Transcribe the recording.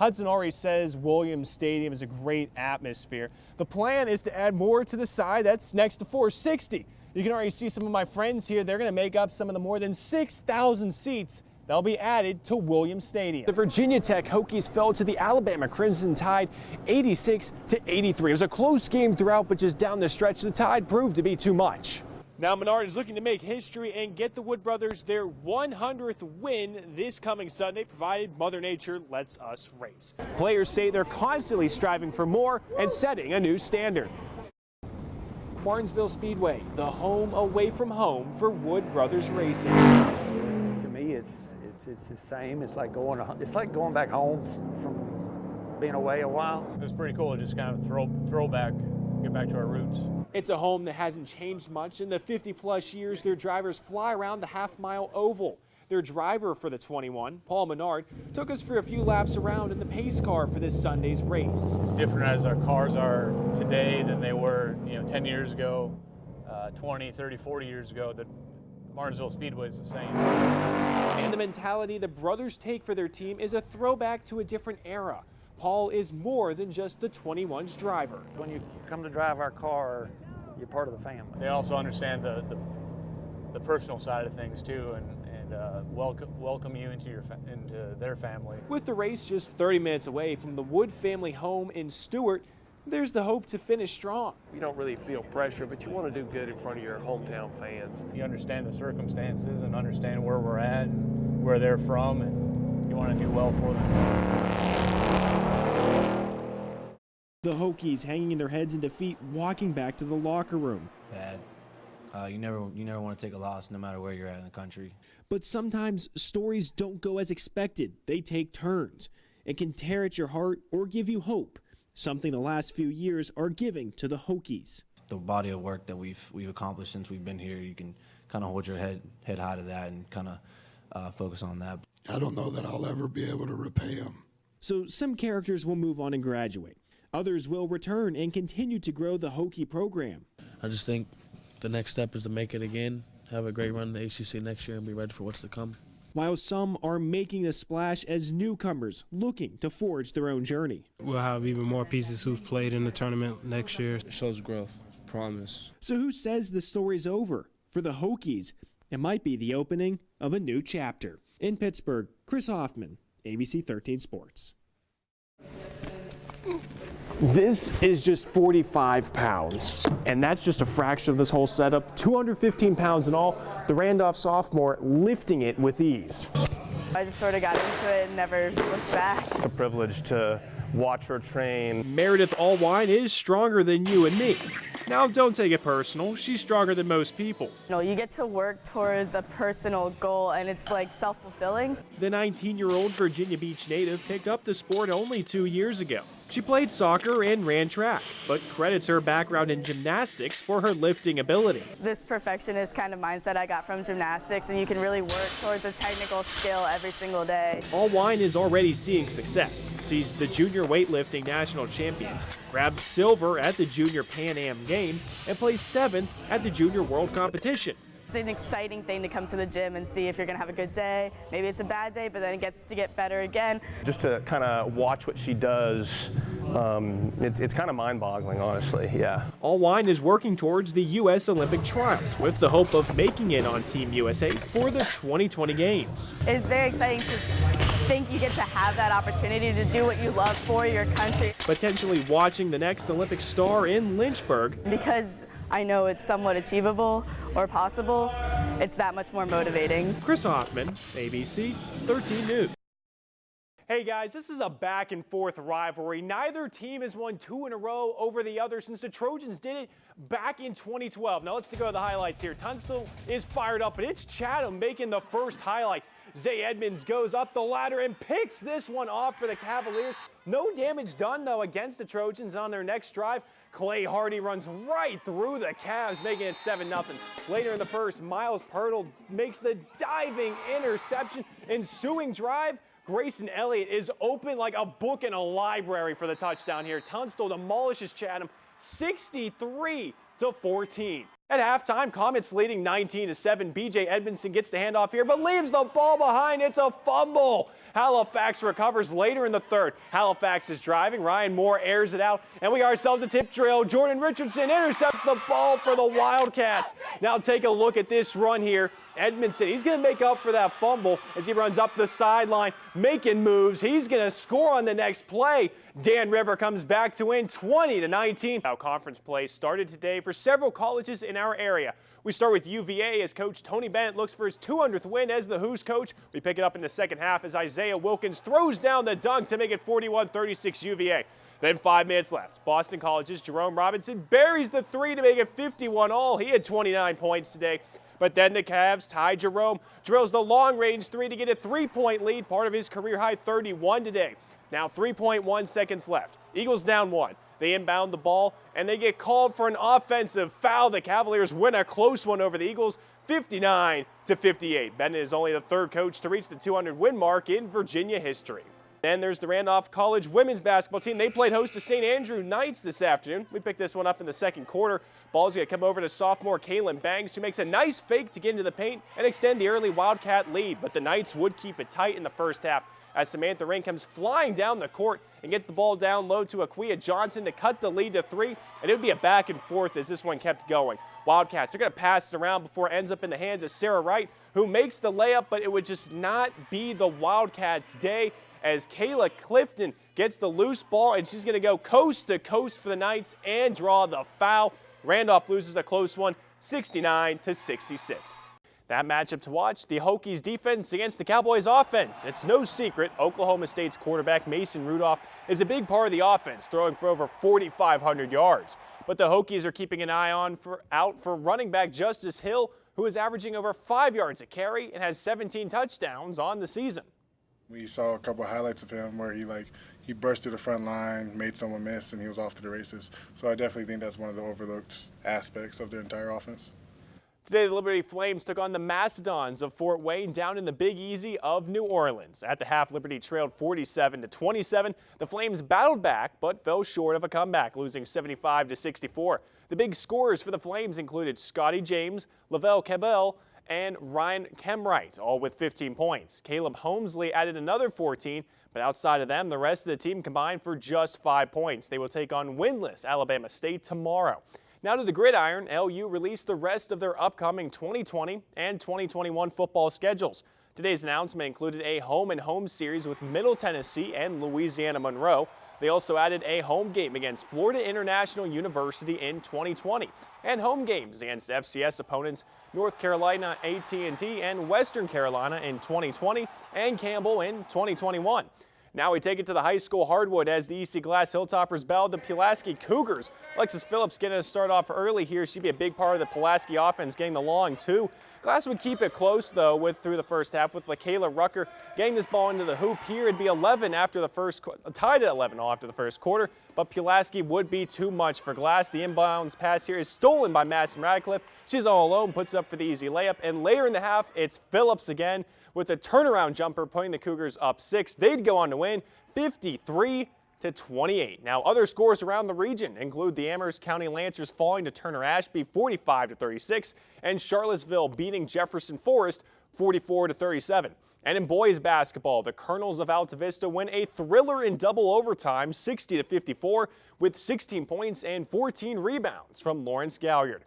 Hudson already says Williams Stadium is a great atmosphere. The plan is to add more to the side that's next to 460. You can already see some of my friends here. They're going to make up some of the more than 6,000 seats that'll be added to Williams Stadium. The Virginia Tech Hokies fell to the Alabama Crimson Tide 86-83. It was a close game throughout, but just down the stretch, the Tide proved to be too much. Now Menard is looking to make history and get the Wood Brothers their 100th win this coming Sunday, provided Mother Nature lets us race. Players say they're constantly striving for more and setting a new standard. Martinsville Speedway, the home away from home for Wood Brothers Racing. To me, it's the same. It's like going back home from being away a while. It was pretty cool, just kind of throwback, get back to our roots. It's a home that hasn't changed much. In the 50-plus years, their drivers fly around the half-mile oval. Their driver for the 21, Paul Menard, took us for a few laps around in the pace car for this Sunday's race. It's different as our cars are today than they were, 10 years ago, 20, 30, 40 years ago. The Martinsville Speedway is the same. And the mentality the brothers take for their team is a throwback to a different era. Paul is more than just the 21's driver. When you come to drive our car, you're part of the family. They also understand the personal side of things too, and welcome you into their family. With the race just 30 minutes away from the Wood family home in Stewart, there's the hope to finish strong. You don't really feel pressure, but you want to do good in front of your hometown fans. You understand the circumstances and understand where we're at and where they're from, and you want to do well for them. The Hokies hanging their heads in defeat, walking back to the locker room. Bad. You never want to take a loss no matter where you're at in the country. But sometimes stories don't go as expected. They take turns. It can tear at your heart or give you hope, something the last few years are giving to the Hokies. The body of work that we've accomplished since we've been here, you can kind of hold your head high to that and kind of focus on that. I don't know that I'll ever be able to repay them. So some characters will move on and graduate. Others will return and continue to grow the Hokie program. I just think the next step is to make it again, have a great run in the ACC next year, and be ready for what's to come. While some are making a splash as newcomers looking to forge their own journey. We'll have even more pieces who've played in the tournament next year. It shows growth, promise. So who says the story's over? For the Hokies, it might be the opening of a new chapter. In Pittsburgh, Chris Hoffman, ABC 13 Sports. This is just 45 pounds, and that's just a fraction of this whole setup. 215 pounds in all. The Randolph sophomore lifting it with ease. I just sort of got into it and never looked back. It's a privilege to watch her train. Meredith Allwine is stronger than you and me. Now, don't take it personal. She's stronger than most people. You get to work towards a personal goal, and it's like self-fulfilling. The 19-year-old Virginia Beach native picked up the sport only 2 years ago. She played soccer and ran track, but credits her background in gymnastics for her lifting ability. This perfectionist kind of mindset I got from gymnastics, and you can really work towards a technical skill every single day. Allwine is already seeing success. She's the junior weightlifting national champion, grabbed silver at the Junior Pan Am Games, and placed 7th at the Junior World Competition. It's an exciting thing to come to the gym and see if you're going to have a good day. Maybe it's a bad day, but then it gets to get better again. Just to kind of watch what she does, it's kind of mind-boggling, honestly, yeah. Allwine is working towards the U.S. Olympic trials with the hope of making it on Team USA for the 2020 Games. It's very exciting to think you get to have that opportunity to do what you love for your country. Potentially watching the next Olympic star in Lynchburg. Because I know it's somewhat achievable or possible, it's that much more motivating. Chris Hoffman, ABC 13 News. Hey guys, this is a back and forth rivalry. Neither team has won 2 in a row over the other since the Trojans did it back in 2012. Now let's go to the highlights here. Tunstall is fired up, but it's Chatham making the first highlight. Zay Edmonds goes up the ladder and picks this one off for the Cavaliers. No damage done, though, against the Trojans on their next drive. Clay Hardy runs right through the Cavs, making it 7-0. Later in the first, Miles Pirtle makes the diving interception. Ensuing drive, Grayson Elliott is open like a book in a library for the touchdown here. Tunstall demolishes Chatham 63-14. At halftime, Comets leading 19-7. B.J. Edmondson gets the handoff here, but leaves the ball behind. It's a fumble. Halifax recovers later in the third. Halifax is driving. Ryan Moore airs it out, and we got ourselves a tip drill. Jordan Richardson intercepts the ball for the Wildcats. Now take a look at this run here. Edmondson, he's going to make up for that fumble as he runs up the sideline, making moves. He's going to score on the next play. Dan River comes back to win 20-19. Now conference play started today for several colleges in our area. We start with UVA as Coach Tony Bennett looks for his 200th win as the Who's coach. We pick it up in the second half as Isaiah Wilkins throws down the dunk to make it 41-36 UVA. Then 5 minutes left. Boston College's Jerome Robinson buries the three to make it 51 all. He had 29 points today. But then the Cavs tie Jerome, drills the long-range three to get a 3-point lead, part of his career-high 31 today. Now 3.1 seconds left. Eagles down 1. They inbound the ball, and they get called for an offensive foul. The Cavaliers win a close one over the Eagles, 59-58. Bennett is only the third coach to reach the 200-win mark in Virginia history. Then there's the Randolph College women's basketball team. They played host to St. Andrew Knights this afternoon. We picked this one up in the second quarter. Ball's going to come over to sophomore Kaylin Banks, who makes a nice fake to get into the paint and extend the early Wildcat lead. But the Knights would keep it tight in the first half as Samantha Ring comes flying down the court and gets the ball down low to Aquia Johnson to cut the lead to 3. And it would be a back and forth as this one kept going. Wildcats are going to pass it around before it ends up in the hands of Sarah Wright, who makes the layup, but it would just not be the Wildcats' day as Kayla Clifton gets the loose ball, and she's going to go coast to coast for the Knights and draw the foul. Randolph loses a close one, 69-66. That matchup to watch, the Hokies defense against the Cowboys offense. It's no secret Oklahoma State's quarterback Mason Rudolph is a big part of the offense, throwing for over 4,500 yards. But the Hokies are keeping an eye out for running back Justice Hill, who is averaging over 5 yards a carry and has 17 touchdowns on the season. We saw a couple of highlights of him where he burst to the front line, made someone miss, and he was off to the races. So I definitely think that's one of the overlooked aspects of the entire offense. Today, the Liberty Flames took on the Mastodons of Fort Wayne down in the Big Easy of New Orleans. At the half, Liberty trailed 47-27. The Flames battled back, but fell short of a comeback, losing 75-64. The big scorers for the Flames included Scotty James, Lavelle Cabell, and Ryan Kemwright, all with 15 points. Caleb Holmesley added another 14, but outside of them, the rest of the team combined for just 5 points. They will take on winless Alabama State tomorrow. Now to the gridiron, LU released the rest of their upcoming 2020 and 2021 football schedules. Today's announcement included a home-and-home series with Middle Tennessee and Louisiana Monroe. They also added a home game against Florida International University in 2020 and home games against FCS opponents North Carolina A&T and Western Carolina in 2020 and Campbell in 2021. Now we take it to the high school hardwood as the EC Glass Hilltoppers battle the Pulaski Cougars. Alexis Phillips getting us start off early here. She'd be a big part of the Pulaski offense getting the long two. Glass would keep it close though through the first half with LaKayla Rucker getting this ball into the hoop here. It'd be 11 after the first, tied at 11 after the first quarter, but Pulaski would be too much for Glass. The inbounds pass here is stolen by Madison Radcliffe. She's all alone, puts up for the easy layup, and later in the half, it's Phillips again with a turnaround jumper putting the Cougars up 6. They'd go on to win 53-28. Now, other scores around the region include the Amherst County Lancers falling to Turner Ashby 45-36 and Charlottesville beating Jefferson Forest 44-37. And in boys basketball, the Colonels of Alta Vista win a thriller in double overtime 60-54 with 16 points and 14 rebounds from Lawrence Galliard.